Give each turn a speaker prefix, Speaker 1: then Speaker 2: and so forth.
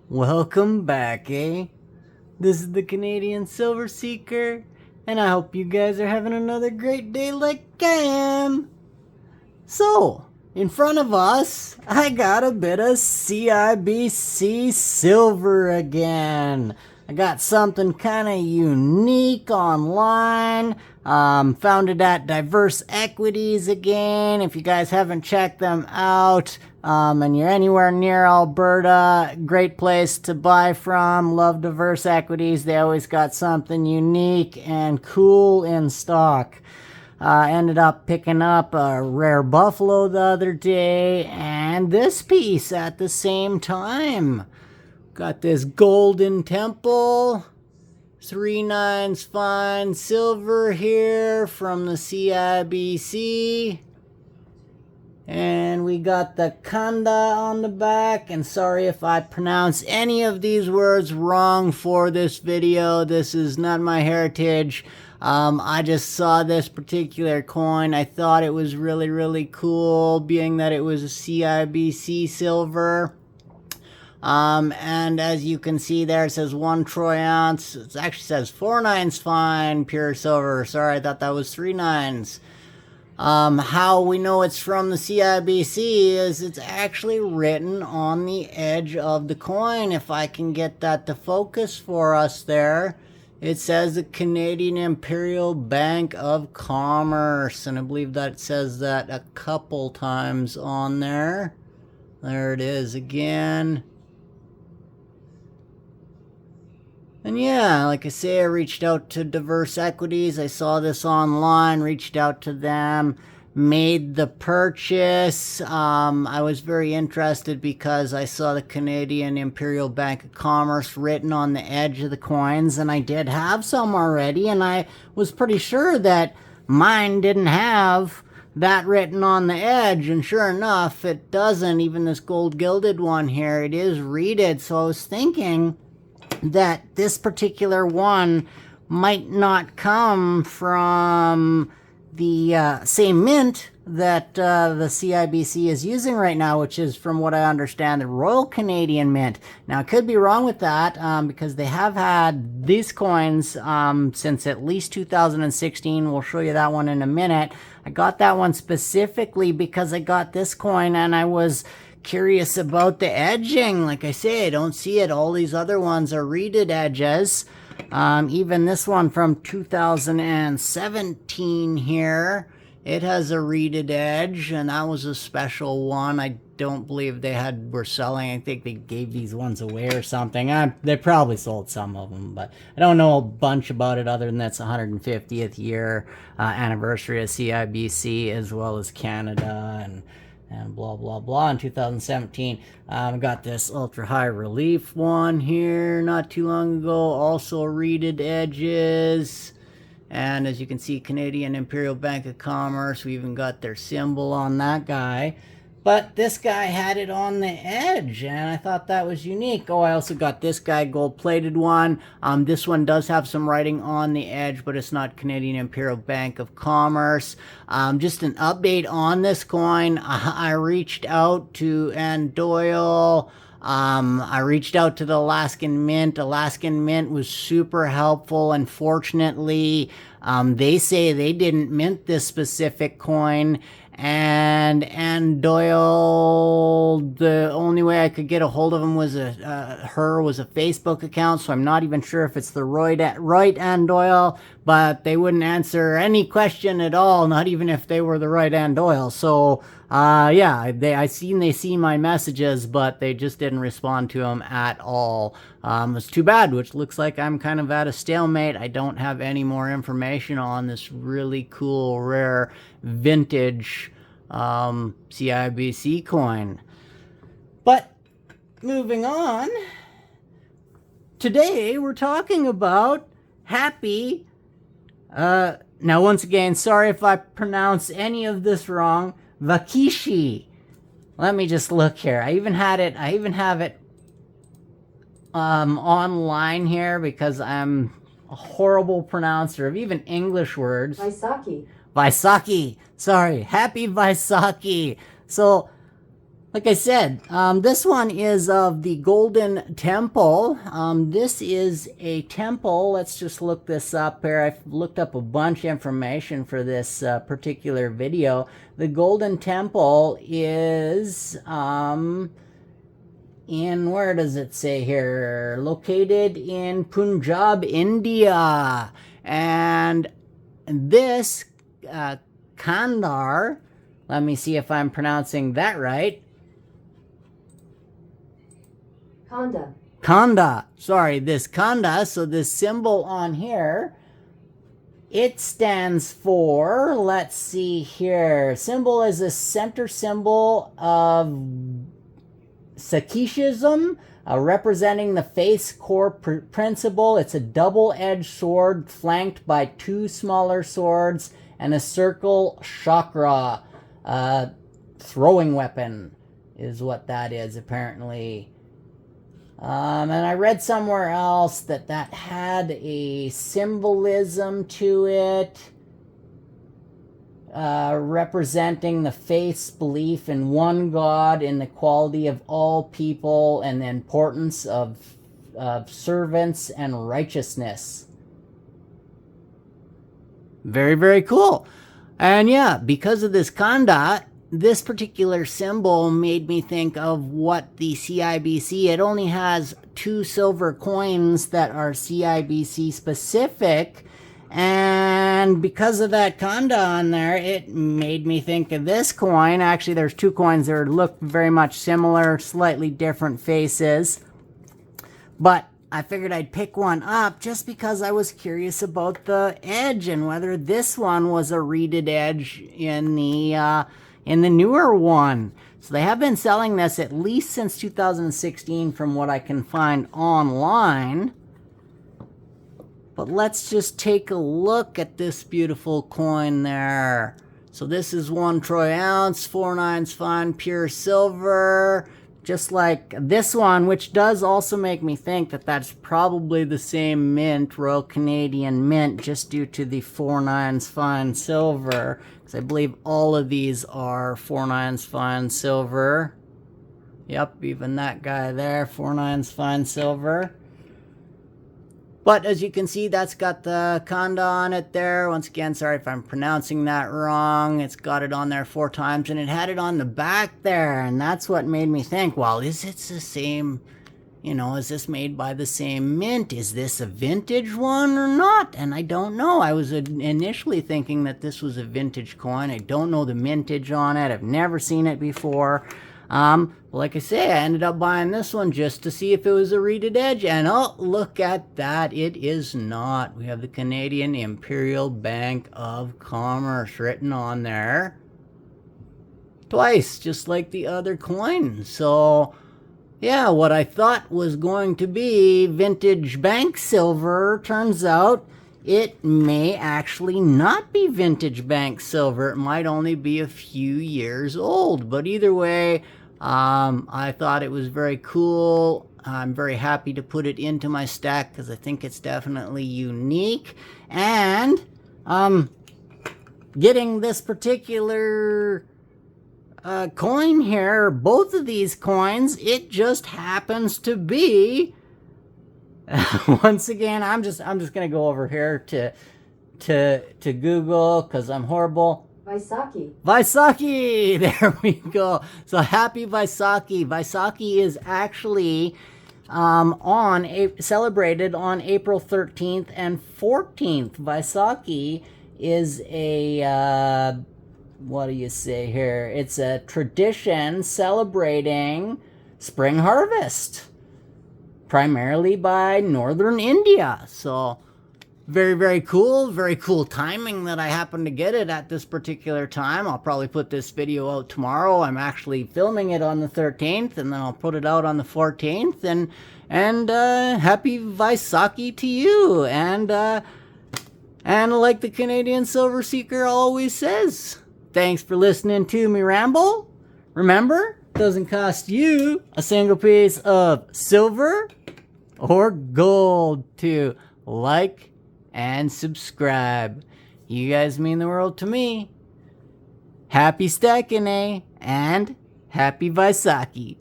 Speaker 1: Welcome back, eh? This is the Canadian Silver Seeker, and I hope you guys are having another great day like I am. So, in front of us, I got a bit of CIBC silver again. I got something kind of unique online. Found it at Diverse Equities again. If you guys haven't checked them out, and you're anywhere near Alberta, great place to buy from. Love Diverse Equities. They always got something unique and cool in stock. Ended up picking up a rare buffalo the other day and this piece at the same time. Got this golden temple, 3/9 fine silver here from the CIBC. And we got the Kanda on the back. And sorry if I pronounce any of these words wrong for this video. This is not my heritage. I just saw this particular coin. I thought it was really, really cool, being that it was a CIBC silver. And as you can see there, it says 1 troy ounce. It actually says 4/9 fine, pure silver. Sorry, I thought that was 3/9. How we know it's from the CIBC is it's actually written on the edge of the coin. If I can get that to focus for us there, it says the Canadian Imperial Bank of Commerce, and I believe that it says that a couple times on there. There it is again. And yeah, like I say, I reached out to Diverse Equities. I saw this online, reached out to them, made the purchase. I was very interested because I saw the Canadian Imperial Bank of Commerce written on the edge of the coins, and I did have some already, and I was pretty sure that mine didn't have that written on the edge, and sure enough, it doesn't. Even this gold gilded one here, it is reeded. So I was thinking that this particular one might not come from the same mint that the CIBC is using right now, which is, from what I understand, the Royal Canadian Mint. Now, I could be wrong with that because they have had these coins since at least 2016. We'll show you that one in a minute. I got that one specifically because I got this coin and I was curious about the edging. Like I say, I don't see it. All these other ones are reeded edges. Even this one from 2017 here, it has a reeded edge, and that was a special one. I don't believe they were selling. I think they gave these ones away or something. They probably sold some of them, but I don't know a bunch about it other than that's 150th year anniversary of CIBC, as well as Canada and blah blah blah. In 2017 got this ultra high relief one here not too long ago, also reeded edges. And as you can see, Canadian Imperial Bank of Commerce, we even got their symbol on that guy. But this guy had it on the edge, and I thought that was unique. Oh, I also got this guy, gold-plated one. This one does have some writing on the edge, but it's not Canadian Imperial Bank of Commerce. Just an update on this coin. I reached out to Ann Doyle. I reached out to the Alaskan Mint. Alaskan Mint was super helpful. Unfortunately, they say they didn't mint this specific coin. And Doyle, the only way I could get a hold of him was a Facebook account, so I'm not even sure if it's the right Ann Doyle, but they wouldn't answer any question at all, not even if they were the right Ann Doyle. So yeah, they see my messages, but they just didn't respond to them at all. It's too bad, which looks like I'm kind of at a stalemate. I don't have any more information on this really cool, rare, vintage CIBC coin. But moving on, today we're talking about happy, now once again, sorry if I pronounce any of this wrong, Vaisakhi. Let me just look here. I even have it online here because I'm a horrible pronouncer of even English words.
Speaker 2: Vaisakhi.
Speaker 1: Vaisakhi. Sorry. Happy Vaisakhi. So Like I said, this one is of the Golden Temple. This is a temple. Let's just look this up here. I've looked up a bunch of information for this particular video. The Golden Temple is in, where does it say here? Located in Punjab, India. And this Kandar, let me see if I'm pronouncing that right. Khanda. Sorry, this Khanda. So this symbol on here, it stands for, let's see here. Symbol is a center symbol of Sikhism, representing the faith core principle. It's a double-edged sword flanked by two smaller swords and a circle chakra. Throwing weapon is what that is, apparently. And I read somewhere else that had a symbolism to it, representing the faith's belief in one God, in the quality of all people, and the importance of servants and righteousness. Very, very cool. And yeah, because of this Khanda, this particular symbol made me think of what the CIBC, it only has 2 silver coins that are CIBC specific, and because of that Khanda on there, it made me think of this coin. Actually, there's 2 coins that look very much similar, slightly different faces, but I figured I'd pick one up just because I was curious about the edge and whether this one was a reeded edge in the newer one. So they have been selling this at least since 2016 from what I can find online. But let's just take a look at this beautiful coin there. So this is 1 troy ounce, 4/9 fine, pure silver. Just like this one, which does also make me think that that's probably the same mint, Royal Canadian Mint, just due to the 4/9 fine silver. Because I believe all of these are 4/9 fine silver. Yep, even that guy there, 4/9 fine silver. But as you can see, that's got the Khanda on it there. Once again, sorry if I'm pronouncing that wrong. It's got it on there 4 times, and it had it on the back there. And that's what made me think, well, is it the same, you know, is this made by the same mint? Is this a vintage one or not? And I don't know. I was initially thinking that this was a vintage coin. I don't know the mintage on it. I've never seen it before. Like I say, I ended up buying this one just to see if it was a reeded edge, and oh, look at that, it is not. We have the Canadian Imperial Bank of Commerce written on there twice, just like the other coin. So yeah, what I thought was going to be vintage bank silver, turns out it may actually not be vintage bank silver. It might only be a few years old, but either way, I thought it was very cool. I'm very happy to put it into my stack because I think it's definitely unique. And getting this particular coin here, both of these coins, it just happens to be once again, I'm just gonna go over here to Google because I'm horrible.
Speaker 2: Vaisakhi.
Speaker 1: Vaisakhi! There we go. So happy Vaisakhi. Vaisakhi is actually celebrated on April 13th and 14th. Vaisakhi is a, what do you say here? It's a tradition celebrating spring harvest, primarily by northern India. So very, very cool timing that I happen to get it at this particular time. I'll probably put this video out tomorrow. I'm actually filming it on the 13th, and then I'll put it out on the 14th. And happy Vaisakhi to you. And like the Canadian Silver Seeker always says, thanks for listening to me ramble. Remember, it doesn't cost you a single piece of silver or gold to like and subscribe. You guys mean the world to me. Happy stacking, eh? And Happy Vaisakhi.